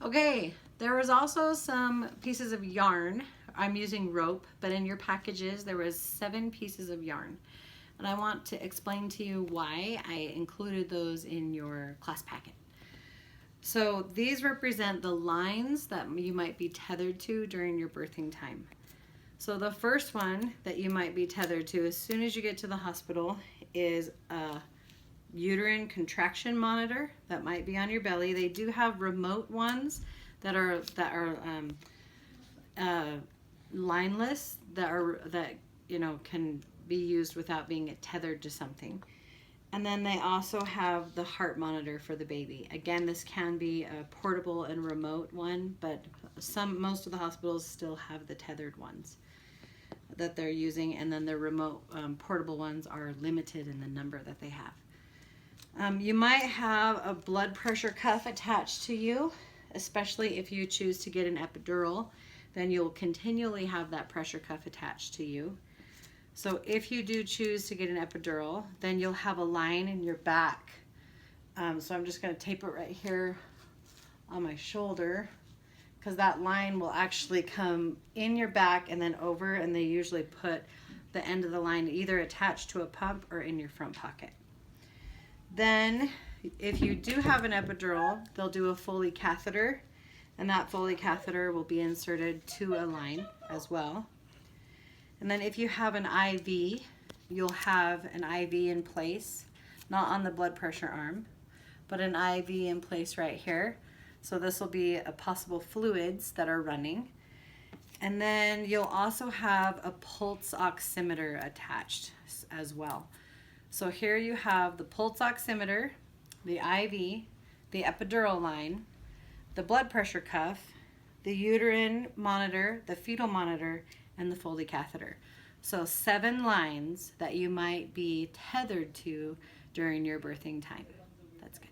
Okay, there was also some pieces of yarn. I'm using rope, but in your packages there was 7 pieces of yarn. And I want to explain to you why I included those in your class packet. So these represent the lines that you might be tethered to during your birthing time. So the first one that you might be tethered to as soon as you get to the hospital is a uterine contraction monitor that might be on your belly. They do have remote ones that are lineless, that can be used without being tethered to something. And then they also have the heart monitor for the baby. Again, this can be a portable and remote one, but most of the hospitals still have the tethered ones that they're using, and then the remote portable ones are limited in the number that they have. You might have a blood pressure cuff attached to you, especially if you choose to get an epidural, then you'll continually have that pressure cuff attached to you. So if you do choose to get an epidural, then you'll have a line in your back. So I'm just going to tape it right here on my shoulder, because that line will actually come in your back and then over, and they usually put the end of the line either attached to a pump or in your front pocket. Then if you do have an epidural, they'll do a Foley catheter, and that Foley catheter will be inserted to a line as well. And then if you have an IV, you'll have an IV in place, not on the blood pressure arm, but an IV in place right here. So this will be a possible fluids that are running. And then you'll also have a pulse oximeter attached as well. So here you have the pulse oximeter, the IV, the epidural line, the blood pressure cuff, the uterine monitor, the fetal monitor, and the Foley catheter. So 7 lines that you might be tethered to during your birthing time. That's good.